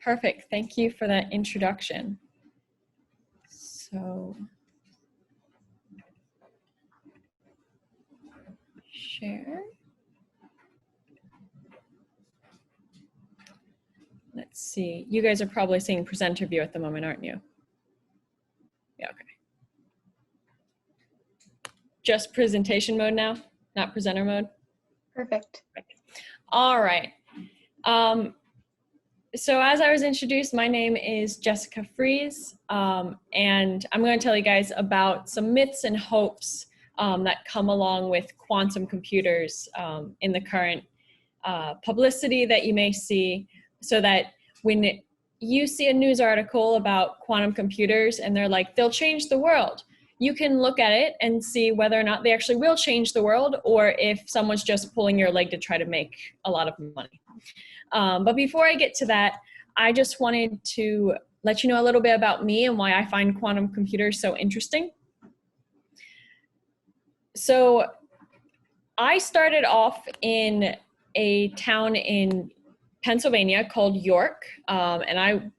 Perfect. Thank you for that introduction. So, share. Let's see. You guys are probably seeing presenter view at the moment, aren't you? Yeah, okay. Just presentation mode now, not presenter mode? Perfect. All right. So as I was introduced, my name is Jessica Fries, and I'm going to tell you guys about some myths and hopes that come along with quantum computers in the current publicity that you may see, so that when you see a news article about quantum computers and they're like, they'll change the world, you can look at it and see whether or not they actually will change the world, or if someone's just pulling your leg to try to make a lot of money. But before I get to that, I just wanted to let you know a little bit about me and why I find quantum computers so interesting. So I started off in a town in Pennsylvania called York, and I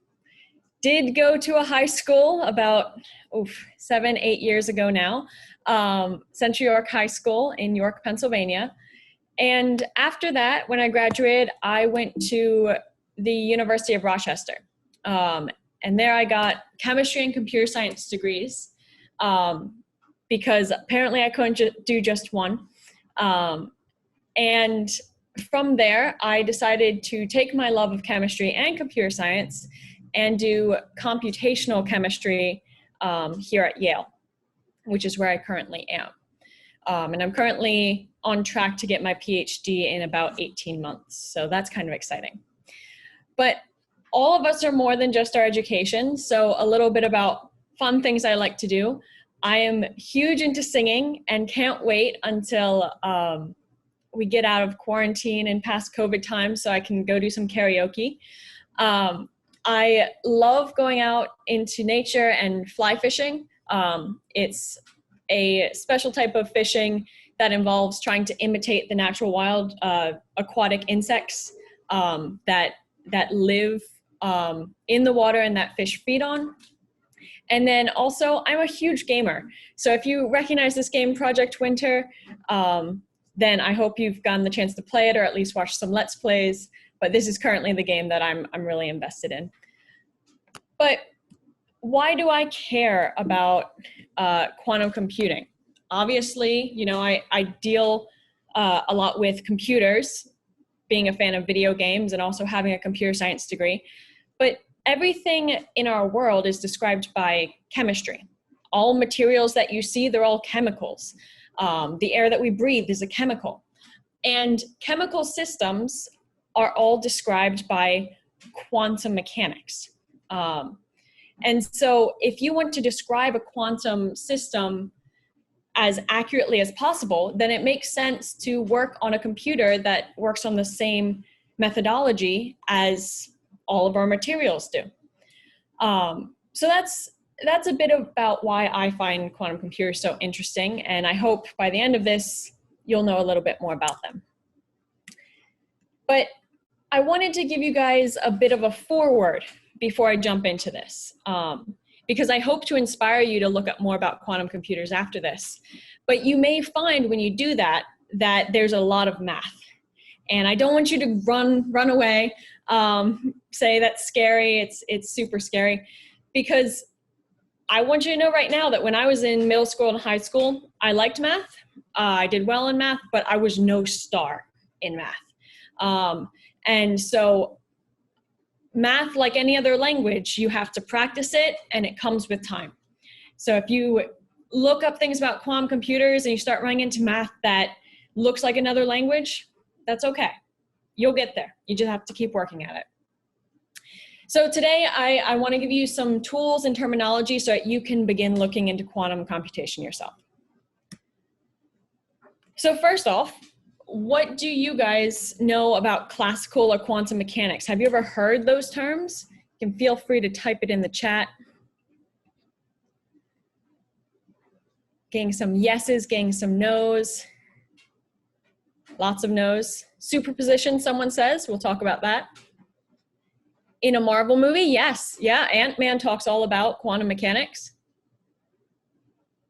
did go to a high school about 7-8 years ago now, Central York High School in York, Pennsylvania. And after that, when I graduated, I went to the University of Rochester. And there I got chemistry and computer science degrees, because apparently I couldn't do just one. And from there, I decided to take my love of chemistry and computer science and do computational chemistry here at Yale, which is where I currently am. And I'm currently on track to get my PhD in about 18 months. So that's kind of exciting. But all of us are more than just our education. So a little bit about fun things I like to do. I am huge into singing and can't wait until we get out of quarantine and past COVID time so I can go do some karaoke. I love going out into nature and fly fishing. It's a special type of fishing that involves trying to imitate the natural wild aquatic insects that live in the water and that fish feed on. And then also, I'm a huge gamer. So if you recognize this game, Project Winter, then I hope you've gotten the chance to play it or at least watch some Let's Plays. But this is currently the game that I'm really invested in. But why do I care about quantum computing? Obviously, you know, I deal a lot with computers, being a fan of video games and also having a computer science degree. But everything in our world is described by chemistry. All materials that you see, they're all chemicals. The air that we breathe is a chemical. And chemical systems are all described by quantum mechanics. And so if you want to describe a quantum system as accurately as possible, then it makes sense to work on a computer that works on the same methodology as all of our materials do. So that's a bit about why I find quantum computers so interesting, and I hope by the end of this, you'll know a little bit more about them. But I wanted to give you guys a bit of a foreword before I jump into this, because I hope to inspire you to look up more about quantum computers after this. But you may find when you do that, that there's a lot of math. And I don't want you to run away, say that's scary, it's super scary, because I want you to know right now that when I was in middle school and high school, I liked math. I did well in math, but I was no star in math. And so math, like any other language, you have to practice it and it comes with time. So if you look up things about quantum computers and you start running into math that looks like another language, that's okay. You'll get there. You just have to keep working at it. So today I want to give you some tools and terminology so that you can begin looking into quantum computation yourself. So first off, what do you guys know about classical or quantum mechanics? Have you ever heard those terms? You can feel free to type it in the chat. Getting some yeses, getting some nos. Lots of no's. Superposition, someone says. We'll talk about that. In a Marvel movie, yes. Yeah, Ant-Man talks all about quantum mechanics.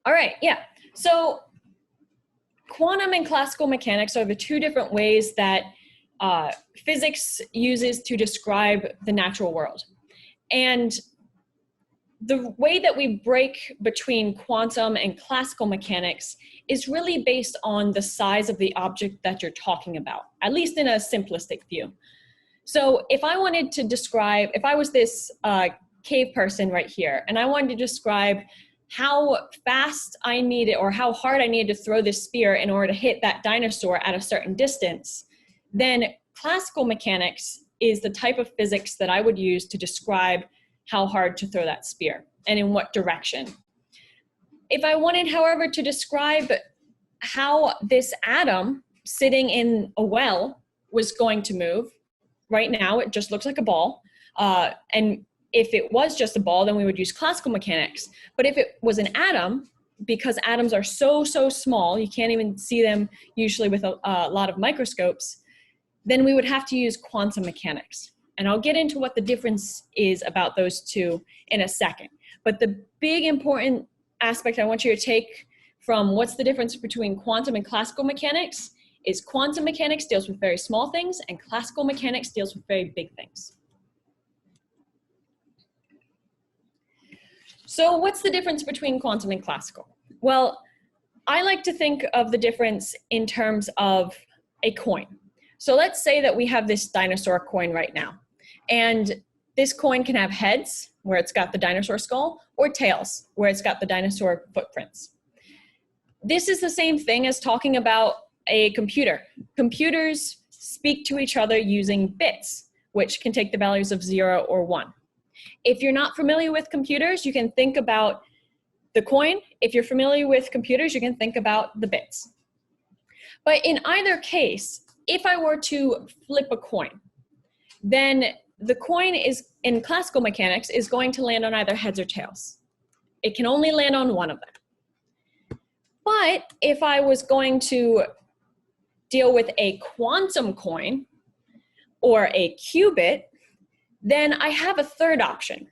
All right, yeah. So quantum and classical mechanics are the two different ways that physics uses to describe the natural world. And the way that we break between quantum and classical mechanics is really based on the size of the object that you're talking about, at least in a simplistic view. So if I wanted to describe, if I was this cave person right here, and I wanted to describe how fast I needed or how hard I needed to throw this spear in order to hit that dinosaur at a certain distance, then classical mechanics is the type of physics that I would use to describe how hard to throw that spear and in what direction. If I wanted, however, to describe how this atom sitting in a well was going to move, right now it just looks like a ball, and if it was just a ball, then we would use classical mechanics. But if it was an atom, because atoms are so small, you can't even see them usually with a lot of microscopes, then we would have to use quantum mechanics. And I'll get into what the difference is about those two in a second. But the big important aspect I want you to take from what's the difference between quantum and classical mechanics is quantum mechanics deals with very small things and classical mechanics deals with very big things. So what's the difference between quantum and classical? Well, I like to think of the difference in terms of a coin. So let's say that we have this dinosaur coin right now. And this coin can have heads, where it's got the dinosaur skull, or tails, where it's got the dinosaur footprints. This is the same thing as talking about a computer. Computers speak to each other using bits, which can take the values of 0 or 1. If you're not familiar with computers, you can think about the coin. If you're familiar with computers, you can think about the bits. But in either case, if I were to flip a coin, then the coin is, in classical mechanics, is going to land on either heads or tails. It can only land on one of them. But if I was going to deal with a quantum coin or a qubit, then I have a third option.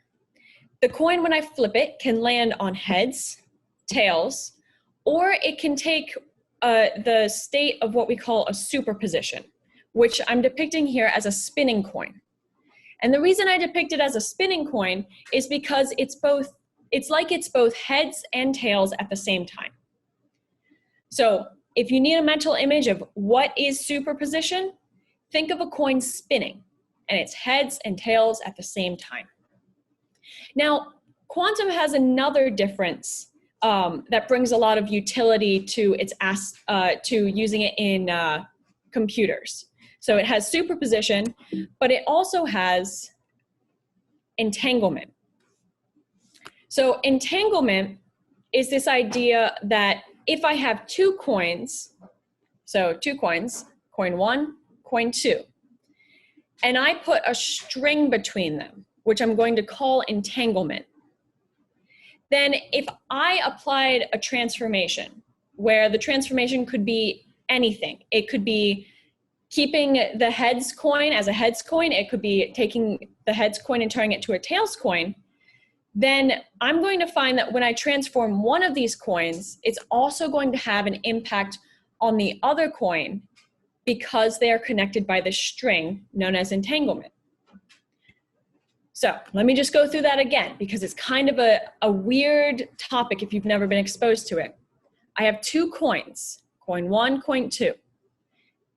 The coin, when I flip it, can land on heads, tails, or it can take the state of what we call a superposition, which I'm depicting here as a spinning coin. And the reason I depict it as a spinning coin is because it's like it's both heads and tails at the same time. So if you need a mental image of what is superposition, think of a coin spinning, and it's heads and tails at the same time. Now, quantum has another difference that brings a lot of utility to to using it in computers. So it has superposition, but it also has entanglement. So entanglement is this idea that if I have two coins, so two coins, coin 1, coin 2, and I put a string between them, which I'm going to call entanglement, then if I applied a transformation, where the transformation could be anything, it could be keeping the heads coin as a heads coin, it could be taking the heads coin and turning it to a tails coin, then I'm going to find that when I transform one of these coins, it's also going to have an impact on the other coin because they are connected by this string known as entanglement. So let me just go through that again, because it's kind of a weird topic if you've never been exposed to it. I have two coins, coin 1, coin 2.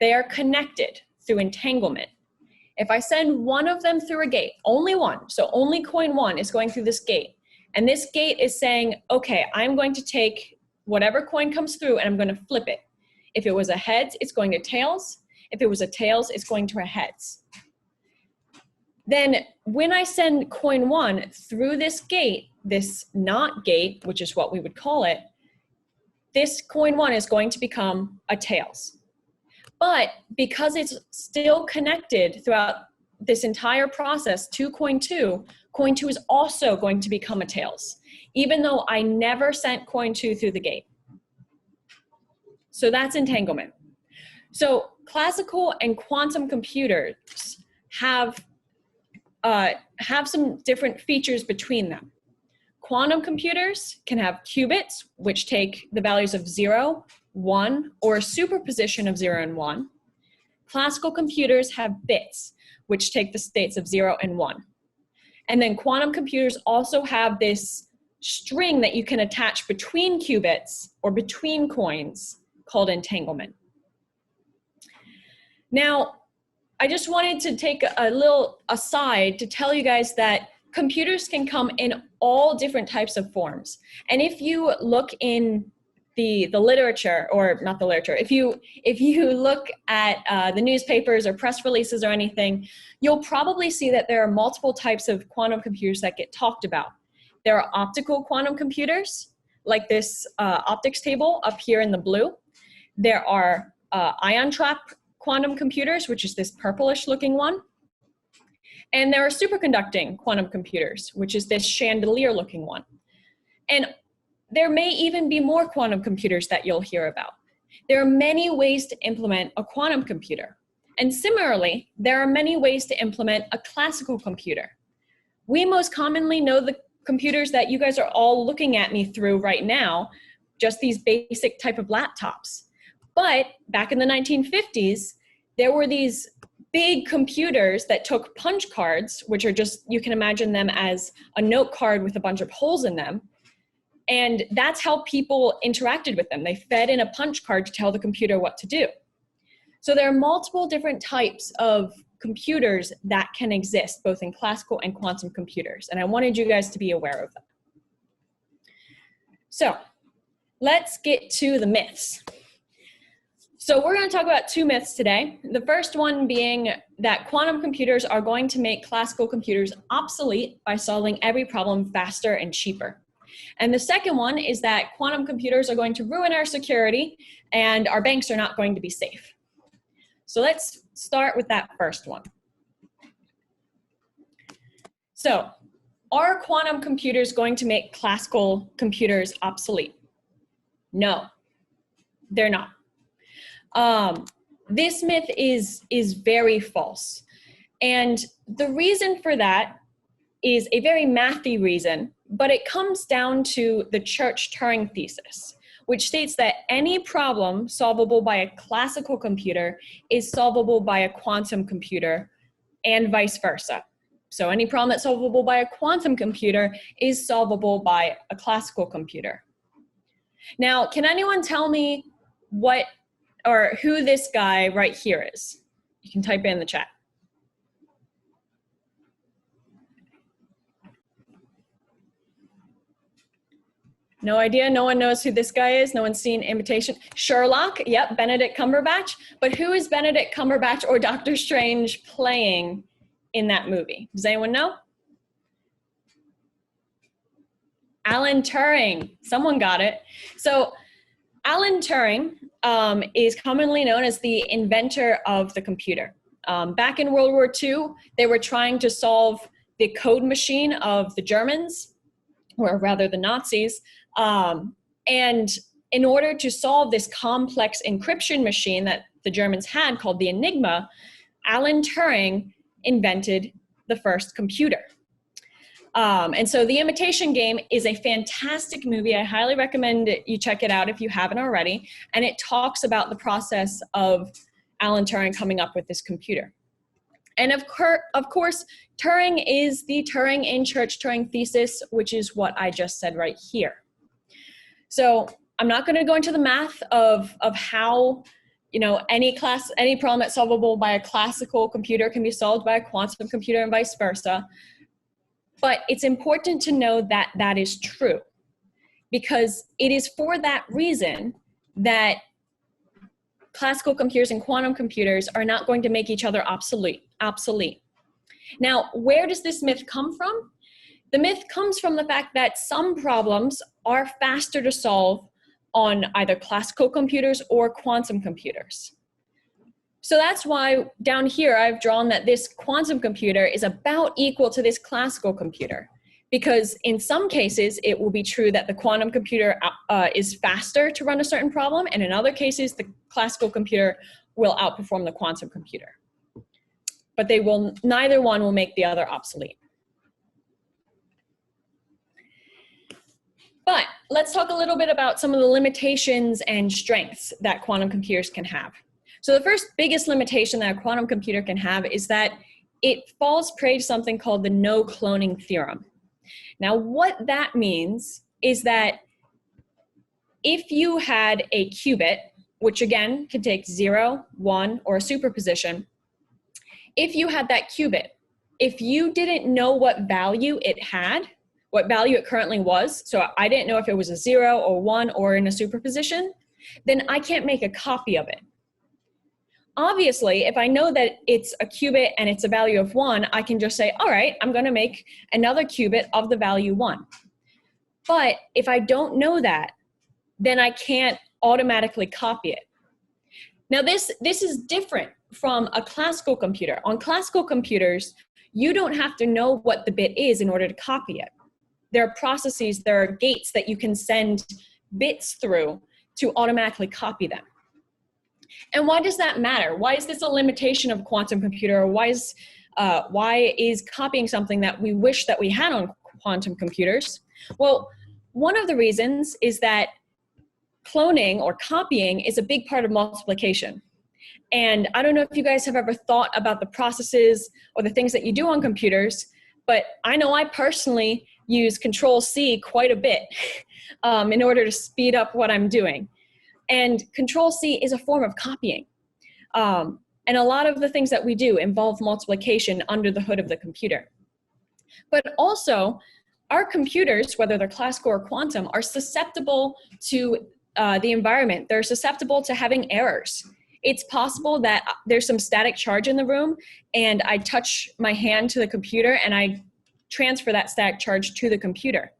They are connected through entanglement. If I send one of them through a gate, only one, so only coin 1 is going through this gate, and this gate is saying, okay, I'm going to take whatever coin comes through and I'm going to flip it. If it was a heads, it's going to tails. If it was a tails, it's going to a heads. Then when I send coin 1 through this gate, this not gate, which is what we would call it, this coin 1 is going to become a tails. But because it's still connected throughout this entire process to coin 2 is also going to become a tails, even though I never sent coin 2 through the gate. So that's entanglement. So classical and quantum computers have have some different features between them. Quantum computers can have qubits, which take the values of 0, 1, or a superposition of 0 and 1. Classical computers have bits, which take the states of 0 and 1. And then quantum computers also have this string that you can attach between qubits or between coins called entanglement. Now, I just wanted to take a little aside to tell you guys that computers can come in all different types of forms. And if you look in the literature, or not the literature, if you look at the newspapers or press releases or anything, you'll probably see that there are multiple types of quantum computers that get talked about. There are optical quantum computers, like this optics table up here in the blue. There are ion trap quantum computers, which is this purplish looking one. And there are superconducting quantum computers, which is this chandelier looking one. And there may even be more quantum computers that you'll hear about. There are many ways to implement a quantum computer. And similarly, there are many ways to implement a classical computer. We most commonly know the computers that you guys are all looking at me through right now, just these basic type of laptops. But back in the 1950s, there were these big computers that took punch cards, which are just, you can imagine them as a note card with a bunch of holes in them. And that's how people interacted with them. They fed in a punch card to tell the computer what to do. So there are multiple different types of computers that can exist, both in classical and quantum computers. And I wanted you guys to be aware of that. So let's get to the myths. So we're going to talk about two myths today. The first one being that quantum computers are going to make classical computers obsolete by solving every problem faster and cheaper. And the second one is that quantum computers are going to ruin our security and our banks are not going to be safe. So let's start with that first one. So, are quantum computers going to make classical computers obsolete? No, they're not. This myth is very false. And the reason for that is a very mathy reason, but it comes down to the Church-Turing thesis, which states that any problem solvable by a classical computer is solvable by a quantum computer and vice versa. So any problem that's solvable by a quantum computer is solvable by a classical computer. Now, can anyone tell me what or who this guy right here is? You can type it in the chat. No idea, no one knows who this guy is, no one's seen Imitation. Sherlock, yep, Benedict Cumberbatch. But who is Benedict Cumberbatch or Doctor Strange playing in that movie? Does anyone know? Alan Turing, someone got it. So Alan Turing is commonly known as the inventor of the computer. Back in World War II, they were trying to solve the code machine of the Germans, or rather the Nazis. And in order to solve this complex encryption machine that the Germans had called the Enigma, Alan Turing invented the first computer. And so The Imitation Game is a fantastic movie. I highly recommend you check it out if you haven't already. And it talks about the process of Alan Turing coming up with this computer. And of course, Turing is the Turing in Church-Turing thesis, which is what I just said right here. So I'm not going to go into the math of how, you know, any problem that's solvable by a classical computer can be solved by a quantum computer and vice versa. But it's important to know that that is true, because it is for that reason that classical computers and quantum computers are not going to make each other obsolete. Now, where does this myth come from? The myth comes from the fact that some problems are faster to solve on either classical computers or quantum computers. So that's why down here I've drawn that this quantum computer is about equal to this classical computer, because in some cases it will be true that the quantum computer is faster to run a certain problem, and in other cases the classical computer will outperform the quantum computer. but neither one will make the other obsolete. But let's talk a little bit about some of the limitations and strengths that quantum computers can have. So the first biggest limitation that a quantum computer can have is that it falls prey to something called the no cloning theorem. Now, what that means is that if you had a qubit, which again can take 0, 1, or a superposition, if you had that qubit, if you didn't know what value it had, what value it currently was, so I didn't know if it was a 0 or 1 or in a superposition, then I can't make a copy of it. Obviously, if I know that it's a qubit and it's a value of 1, I can just say, all right, I'm going to make another qubit of the value 1. But if I don't know that, then I can't automatically copy it. Now, this is different from a classical computer. On classical computers, you don't have to know what the bit is in order to copy it. There are processes, there are gates that you can send bits through to automatically copy them. And why does that matter? Why is this a limitation of a quantum computer? Or why is copying something that we wish that we had on quantum computers? Well, one of the reasons is that cloning or copying is a big part of multiplication. And I don't know if you guys have ever thought about the processes or the things that you do on computers, but I know I personally use Control-C quite a bit in order to speed up what I'm doing. And Control-C is a form of copying. And a lot of the things that we do involve multiplication under the hood of the computer. But also, our computers, whether they're classical or quantum, are susceptible to the environment. They're susceptible to having errors. It's possible that there's some static charge in the room and I touch my hand to the computer and I transfer that static charge to the computer.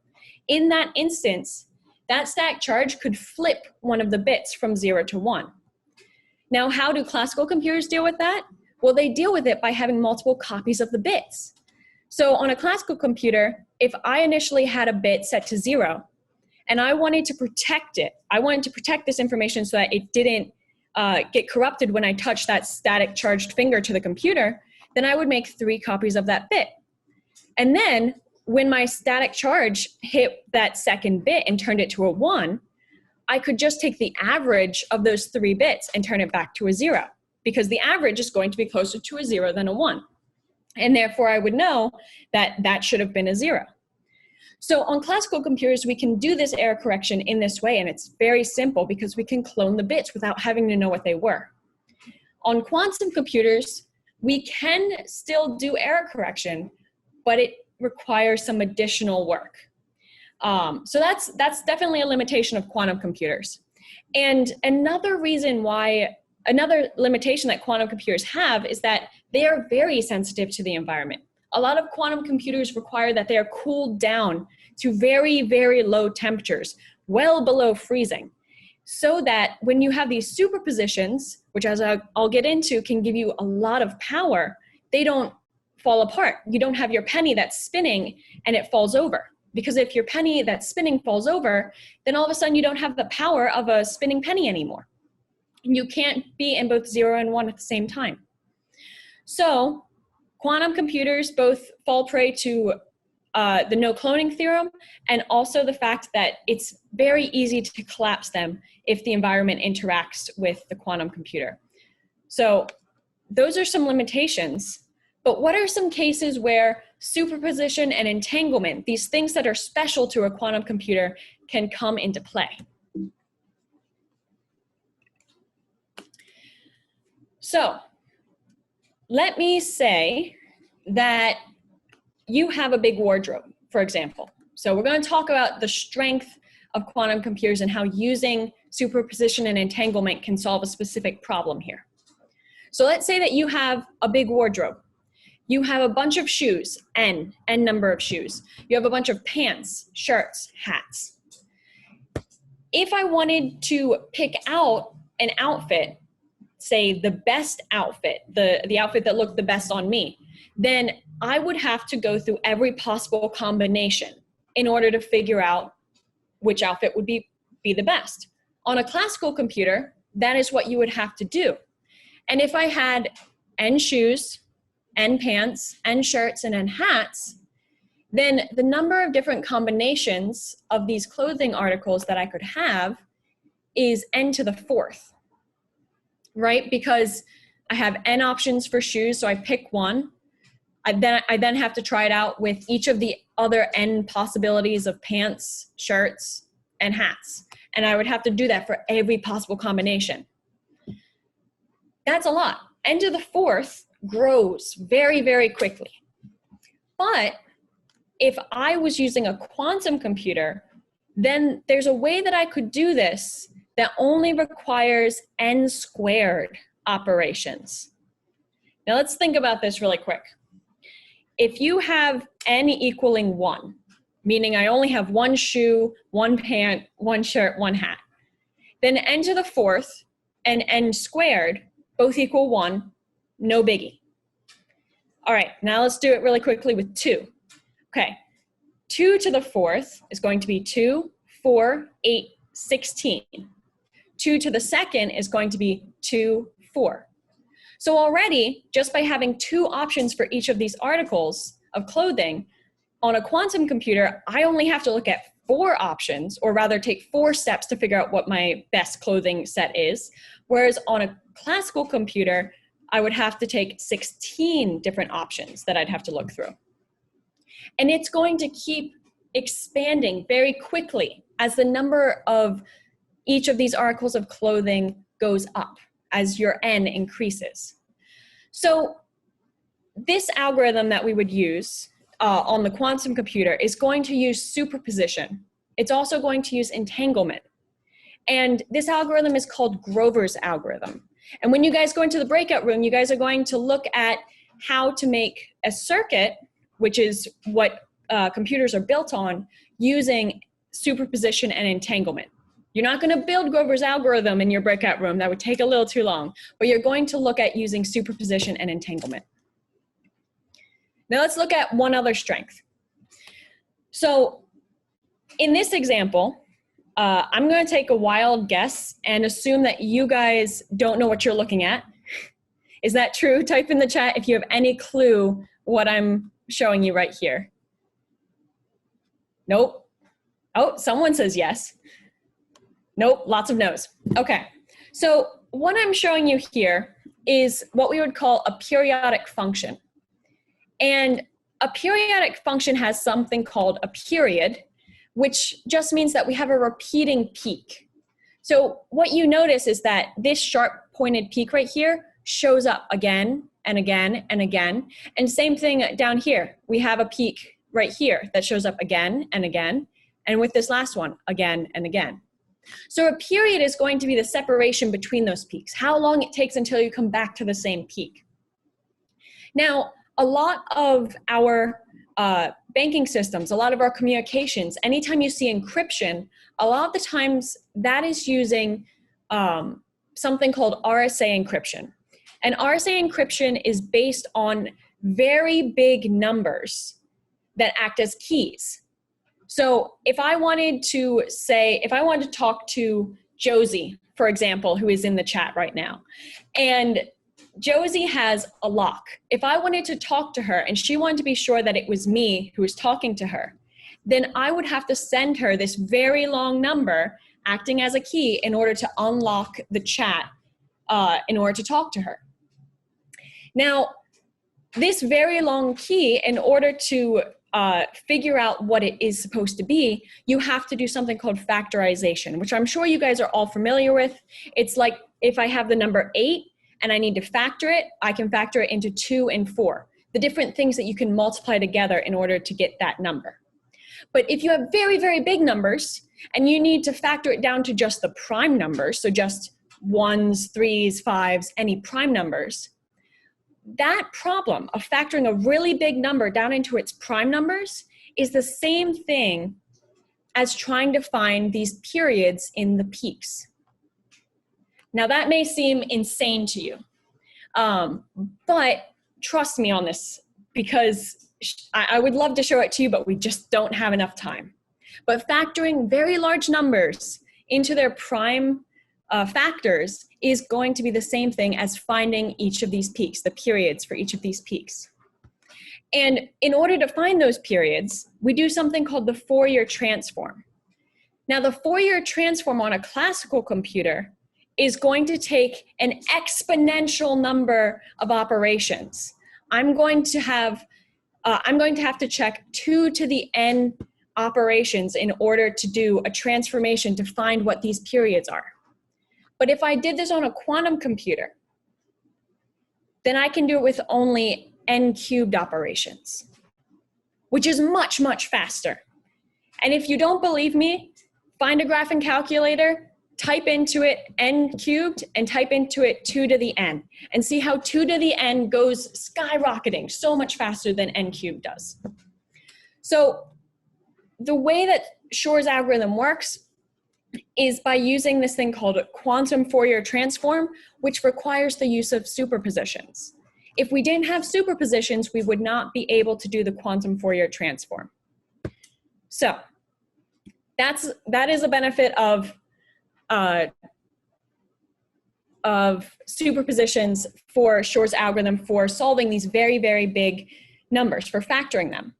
In that instance, that static charge could flip one of the bits from 0 to 1. Now, how do classical computers deal with that? Well, they deal with it by having multiple copies of the bits. So on a classical computer, if I initially had a bit set to 0 and I wanted to protect it, I wanted to protect this information so that it didn't get corrupted when I touched that static charged finger to the computer, then I would make 3 copies of that bit. And then when my static charge hit that second bit and turned it to a 1, I could just take the average of those 3 bits and turn it back to a 0, because the average is going to be closer to a 0 than a 1. And therefore, I would know that that should have been a 0. So on classical computers, we can do this error correction in this way, and it's very simple because we can clone the bits without having to know what they were. On quantum computers, we can still do error correction, but it requires some additional work. So that's definitely a limitation of quantum computers. And another limitation that quantum computers have is that they are very sensitive to the environment. A lot of quantum computers require that they are cooled down to very, very low temperatures, well below freezing, so that when you have these superpositions, which as I'll get into can give you a lot of power, they don't fall apart. You don't have your penny that's spinning and it falls over. Because if your penny that's spinning falls over, then all of a sudden you don't have the power of a spinning penny anymore. And you can't be in both 0 and 1 at the same time. So quantum computers both fall prey to the no cloning theorem and also the fact that it's very easy to collapse them if the environment interacts with the quantum computer. So those are some limitations. But what are some cases where superposition and entanglement, these things that are special to a quantum computer, can come into play? So let me say that you have a big wardrobe, for example. So we're going to talk about the strength of quantum computers and how using superposition and entanglement can solve a specific problem here. So let's say that you have a big wardrobe. You have a bunch of shoes, n number of shoes. You have a bunch of pants, shirts, hats. If I wanted to pick out an outfit, say the best outfit, the outfit that looked the best on me, then I would have to go through every possible combination in order to figure out which outfit would be the best. On a classical computer, that is what you would have to do. And if I had n shoes n pants, n shirts, and n hats, then the number of different combinations of these clothing articles that I could have is n to the fourth, right? Because I have n options for shoes, so I pick one. I then have to try it out with each of the other n possibilities of pants, shirts, and hats. And I would have to do that for every possible combination. That's a lot. N to the fourth grows very, very quickly. But if I was using a quantum computer, then there's a way that I could do this that only requires n squared operations. Now let's think about this really quick. If you have n equaling 1, meaning I only have one shoe, one pant, one shirt, one hat, then n to the fourth and n squared both equal 1, no biggie. All right, now let's do it really quickly with 2. Okay, 2 to the fourth is going to be 2, 4, 8, 16. 2 to the second is going to be 2, 4. So already, just by having 2 options for each of these articles of clothing, on a quantum computer, I only have to look at 4 options, or rather take 4 steps to figure out what my best clothing set is. Whereas on a classical computer, I would have to take 16 different options that I'd have to look through. And it's going to keep expanding very quickly as the number of each of these articles of clothing goes up, as your n increases. So this algorithm that we would use on the quantum computer is going to use superposition. It's also going to use entanglement. And this algorithm is called Grover's algorithm. And when you guys go into the breakout room, you guys are going to look at how to make a circuit, which is what computers are built on, using superposition and entanglement. You're not going to build Grover's algorithm in your breakout room. That would take a little too long. But you're going to look at using superposition and entanglement. Now let's look at one other strength. So in this example, I'm going to take a wild guess and assume that you guys don't know what you're looking at. Is that true? Type in the chat if you have any clue what I'm showing you right here. Nope. Oh, someone says yes. Nope, lots of no's. Okay, so what I'm showing you here is what we would call a periodic function. And a periodic function has something called a period, which just means that we have a repeating peak. So what you notice is that this sharp pointed peak right here shows up again and again and again. And same thing down here. We have a peak right here that shows up again and again. And with this last one, again and again. So a period is going to be the separation between those peaks, how long it takes until you come back to the same peak. Now, a lot of our banking systems, a lot of our communications, anytime you see encryption, a lot of the times that is using something called RSA encryption. And RSA encryption is based on very big numbers that act as keys. So if I wanted to talk to Josie, for example, who is in the chat right now, and Josie has a lock. If I wanted to talk to her and she wanted to be sure that it was me who was talking to her, then I would have to send her this very long number acting as a key in order to unlock the chat in order to talk to her. Now, this very long key, in order to figure out what it is supposed to be, you have to do something called factorization, which I'm sure you guys are all familiar with. It's like if I have the number 8 and I need to factor it, I can factor it into 2 and 4, the different things that you can multiply together in order to get that number. But if you have very, very big numbers and you need to factor it down to just the prime numbers, so just 1s, 3s, 5s, any prime numbers, that problem of factoring a really big number down into its prime numbers is the same thing as trying to find these periods in the peaks. Now that may seem insane to you, but trust me on this, because I would love to show it to you, but we just don't have enough time. But factoring very large numbers into their prime factors is going to be the same thing as finding each of these peaks, the periods for each of these peaks. And in order to find those periods, we do something called the Fourier transform. Now, the Fourier transform on a classical computer is going to take an exponential number of operations. I'm going to have to check 2 to the n operations in order to do a transformation to find what these periods are. But if I did this on a quantum computer, then I can do it with only n cubed operations, which is much, much faster. And if you don't believe me, find a graphing calculator, type into it n cubed, and type into it 2 to the n, and see how 2 to the n goes skyrocketing so much faster than n cubed does. So the way that Shor's algorithm works is by using this thing called a quantum Fourier transform, which requires the use of superpositions. If we didn't have superpositions, we would not be able to do the quantum Fourier transform. So that is a benefit of superpositions for Shor's algorithm for solving these very, very big numbers, for factoring them.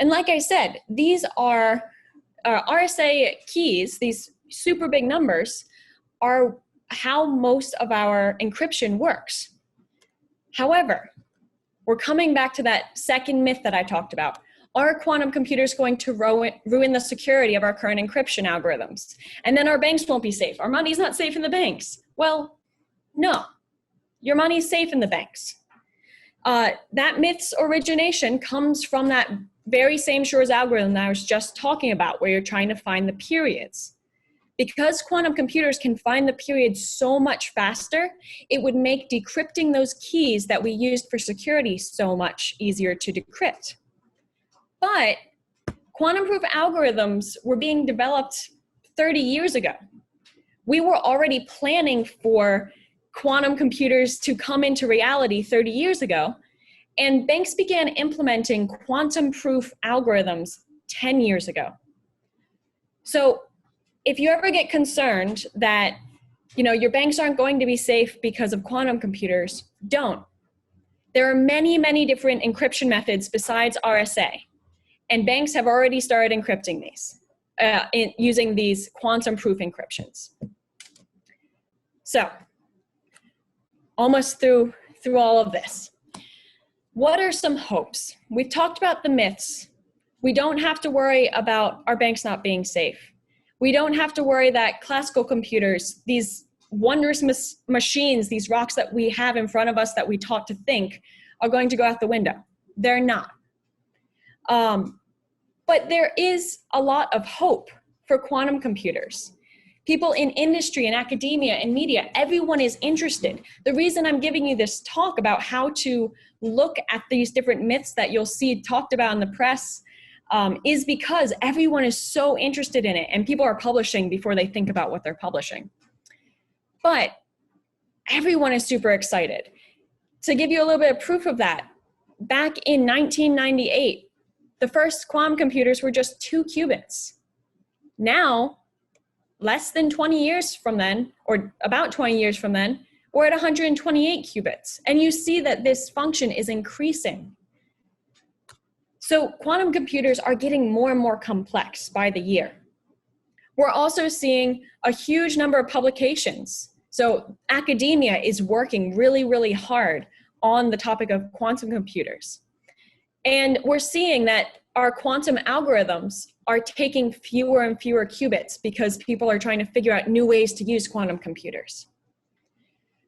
And like I said, these are RSA keys, these super big numbers, are how most of our encryption works. However, we're coming back to that second myth that I talked about. Are quantum computers going to ruin the security of our current encryption algorithms? And then our banks won't be safe. Our money's not safe in the banks. Well, no, your money's safe in the banks. That myth's origination comes from that very same Shor's algorithm that I was just talking about, where you're trying to find the periods. Because quantum computers can find the periods so much faster, it would make decrypting those keys that we used for security so much easier to decrypt. But quantum proof algorithms were being developed 30 years ago. We were already planning for quantum computers to come into reality 30 years ago, and banks began implementing quantum proof algorithms 10 years ago. So if you ever get concerned that your banks aren't going to be safe because of quantum computers, don't. There are many, many different encryption methods besides RSA. And banks have already started encrypting these, using these quantum proof encryptions. So, almost through all of this. What are some hopes? We've talked about the myths. We don't have to worry about our banks not being safe. We don't have to worry that classical computers, these wondrous machines, these rocks that we have in front of us that we taught to think, are going to go out the window. They're not. But there is a lot of hope for quantum computers. People in industry and academia and media, everyone is interested. The reason I'm giving you this talk about how to look at these different myths that you'll see talked about in the press is because everyone is so interested in it, and people are publishing before they think about what they're publishing. But everyone is super excited. To give you a little bit of proof of that, back in 1998, the first quantum computers were just 2 qubits. Now, less than 20 years from then, or about 20 years from then, we're at 128 qubits. And you see that this function is increasing. So quantum computers are getting more and more complex by the year. We're also seeing a huge number of publications. So academia is working really, really hard on the topic of quantum computers. And we're seeing that our quantum algorithms are taking fewer and fewer qubits because people are trying to figure out new ways to use quantum computers.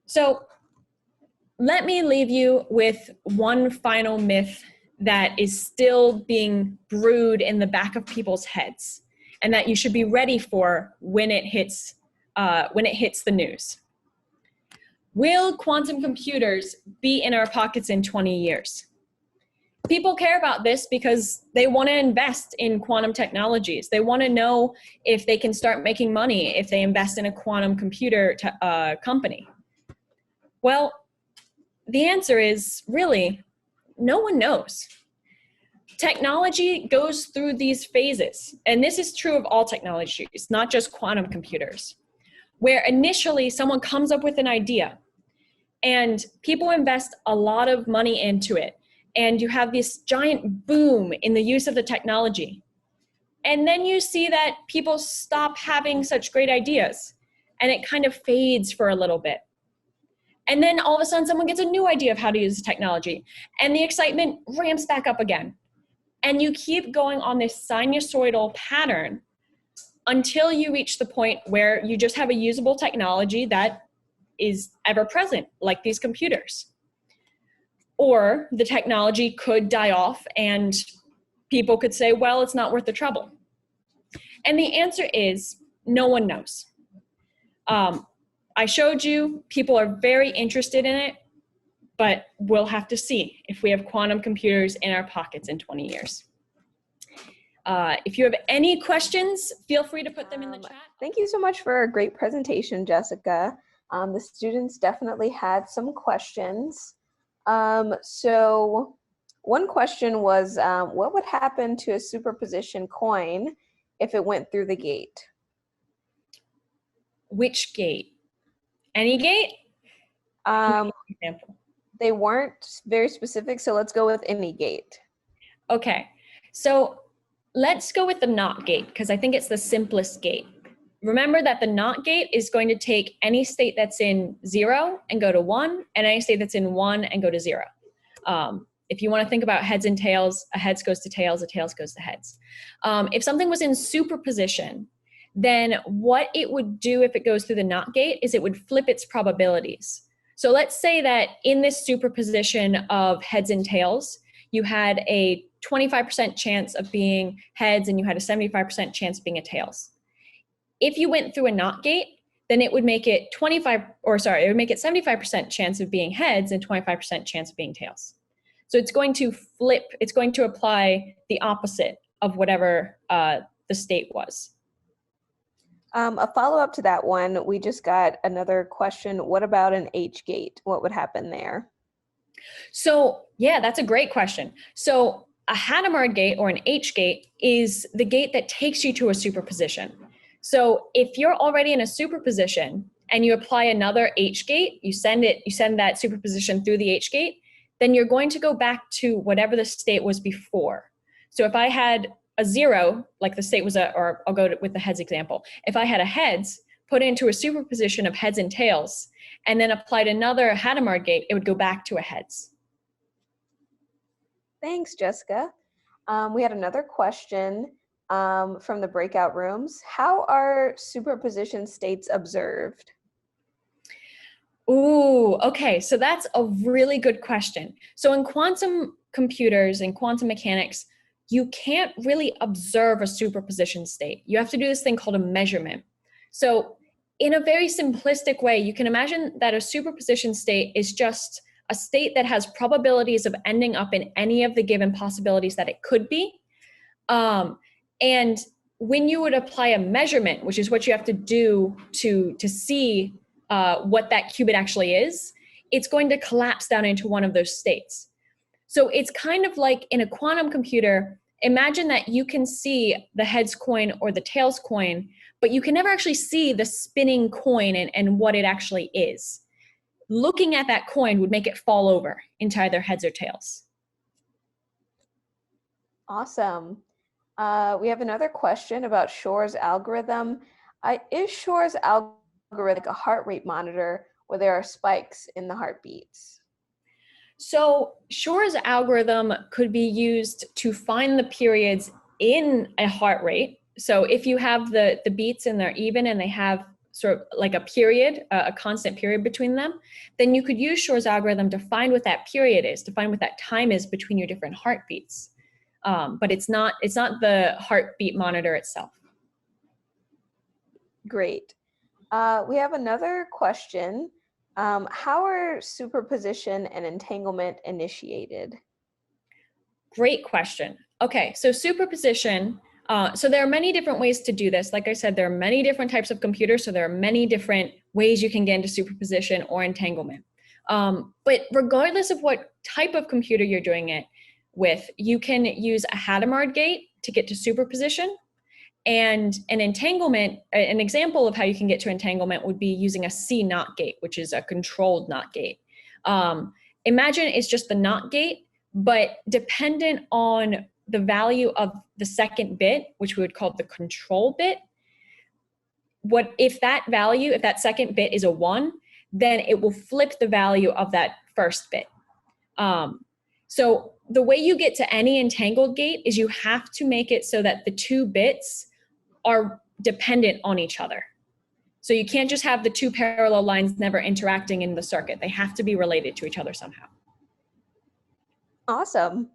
So let me leave you with one final myth that is still being brewed in the back of people's heads, and that you should be ready for when it hits the news. Will quantum computers be in our pockets in 20 years? People care about this because they want to invest in quantum technologies. They want to know if they can start making money if they invest in a quantum computer company. Well, the answer is really, no one knows. Technology goes through these phases, and this is true of all technologies, not just quantum computers. where initially someone comes up with an idea and people invest a lot of money into it. And you have this giant boom in the use of the technology. And then you see that people stop having such great ideas and it kind of fades for a little bit. And then all of a sudden someone gets a new idea of how to use the technology and the excitement ramps back up again. And you keep going on this sinusoidal pattern until you reach the point where you just have a usable technology that is ever present, like these computers. Or the technology could die off and people could say, well, it's not worth the trouble. And the answer is, no one knows. I showed you, people are very interested in it, but we'll have to see if we have quantum computers in our pockets in 20 years. If you have any questions, feel free to put them in the chat. Thank you so much for a great presentation, Jessica. The students definitely had some questions. So one question was, what would happen to a superposition coin if it went through the gate? Which gate? Any gate? Example. They weren't very specific, so let's go with any gate. Okay, so let's go with the NOT gate because I think it's the simplest gate. Remember that the NOT gate is going to take any state that's in 0 and go to 1, and any state that's in 1 and go to 0. If you want to think about heads and tails, a heads goes to tails, a tails goes to heads. If something was in superposition, then what it would do if it goes through the NOT gate is it would flip its probabilities. So let's say that in this superposition of heads and tails, you had a 25% chance of being heads and you had a 75% chance of being a tails. If you went through a NOT gate, then it would make it it would make it 75% chance of being heads and 25% chance of being tails. So it's going to flip, it's going to apply the opposite of whatever the state was. A follow-up to that one, we just got another question. What about an H gate? What would happen there? So yeah, that's a great question. So a Hadamard gate or an H gate is the gate that takes you to a superposition. So if you're already in a superposition and you apply another H gate, you send that superposition through the H gate, then you're going to go back to whatever the state was before. So if I had a 0, like the state was or I'll go with the heads example. If I had a heads, put it into a superposition of heads and tails, and then applied another Hadamard gate, it would go back to a heads. Thanks, Jessica. We had another question from the breakout rooms. How are superposition states observed? Ooh, okay, so that's a really good question. So in quantum computers and quantum mechanics, you can't really observe a superposition state. You have to do this thing called a measurement. So in a very simplistic way, you can imagine that a superposition state is just a state that has probabilities of ending up in any of the given possibilities that it could be. And when you would apply a measurement, which is what you have to do to see what that qubit actually is, it's going to collapse down into one of those states. So it's kind of like in a quantum computer, imagine that you can see the heads coin or the tails coin, but you can never actually see the spinning coin and what it actually is. Looking at that coin would make it fall over into either heads or tails. Awesome. We have another question about Shor's algorithm. Is Shor's algorithm like a heart rate monitor where there are spikes in the heartbeats? So Shor's algorithm could be used to find the periods in a heart rate. So if you have the beats and they're even and they have sort of like a period, a constant period between them, then you could use Shor's algorithm to find what that period is, to find what that time is between your different heartbeats. But it's not the heartbeat monitor itself. Great. We have another question. How are superposition and entanglement initiated? Great question. Okay, so superposition, so there are many different ways to do this. Like I said, there are many different types of computers, so there are many different ways you can get into superposition or entanglement. But regardless of what type of computer you're doing it with, you can use a Hadamard gate to get to superposition, And an entanglement, an example of how you can get to entanglement would be using a C NOT gate, which is a controlled NOT gate. Imagine it's just the NOT gate, but dependent on the value of the second bit, which we would call the control bit, if that second bit is a 1, then it will flip the value of that first bit. So the way you get to any entangled gate is you have to make it so that the 2 bits are dependent on each other. So you can't just have the 2 parallel lines never interacting in the circuit. They have to be related to each other somehow. Awesome.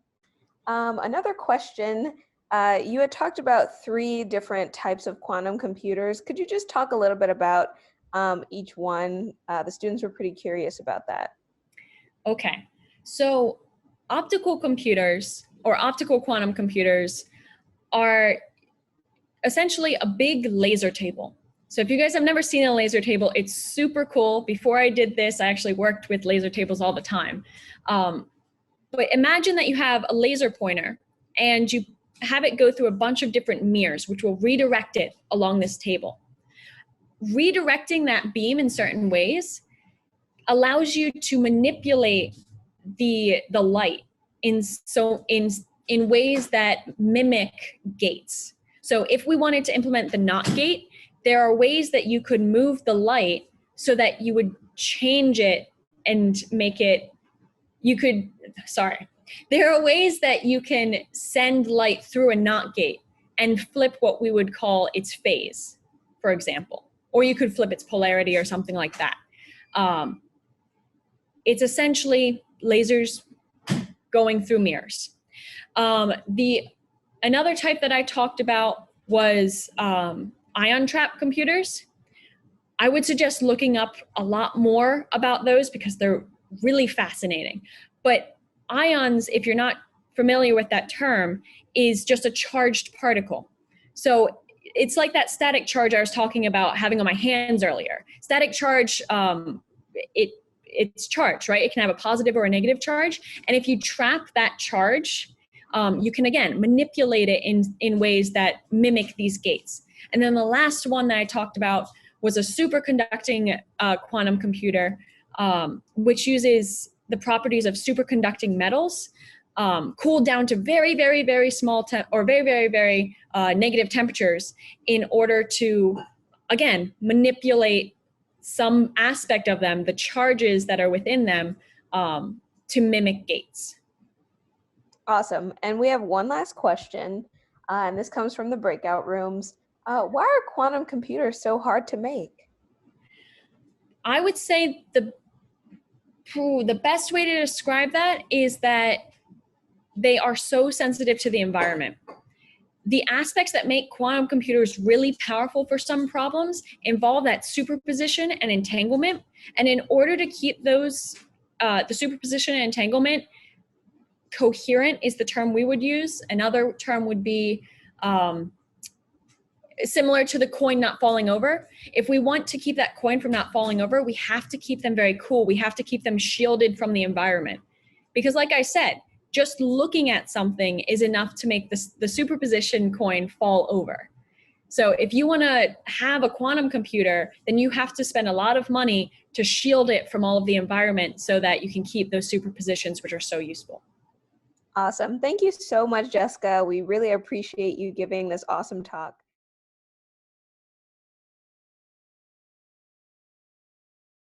Another question, you had talked about 3 different types of quantum computers. Could you just talk a little bit about each one? The students were pretty curious about that. Okay, so optical computers or optical quantum computers are essentially a big laser table. So if you guys have never seen a laser table, it's super cool. Before I did this, I actually worked with laser tables all the time. But imagine that you have a laser pointer and you have it go through a bunch of different mirrors, which will redirect it along this table. Redirecting that beam in certain ways allows you to manipulate the light in ways that mimic gates. So if we wanted to implement the NOT gate, there are ways that you could move the light so that you would change it and make it, there are ways that you can send light through a NOT gate and flip what we would call its phase, for example, or you could flip its polarity or something like that. It's essentially lasers going through mirrors. Another type that I talked about was ion trap computers. I would suggest looking up a lot more about those because they're really fascinating. But ions, if you're not familiar with that term, is just a charged particle. So it's like that static charge I was talking about having on my hands earlier. Static charge, it's charged, right? It can have a positive or a negative charge. And if you trap that charge, you can, again, manipulate it in ways that mimic these gates. And then the last one that I talked about was a superconducting quantum computer, which uses the properties of superconducting metals, cooled down to very, very, very small very, very, very negative temperatures in order to, again, manipulate some aspect of them, the charges that are within them, to mimic gates. Awesome. And we have one last question, and this comes from the breakout rooms. Why are quantum computers so hard to make? I would say the best way to describe that is that they are so sensitive to the environment. The aspects that make quantum computers really powerful for some problems involve that superposition and entanglement. And in order to keep those, the superposition and entanglement coherent is the term we would use. Another term would be similar to the coin not falling over. If we want to keep that coin from not falling over, we have to keep them very cool. We have to keep them shielded from the environment. Because like I said, just looking at something is enough to make the superposition coin fall over. So if you want to have a quantum computer, then you have to spend a lot of money to shield it from all of the environment so that you can keep those superpositions, which are so useful. Awesome. Thank you so much, Jessica. We really appreciate you giving this awesome talk.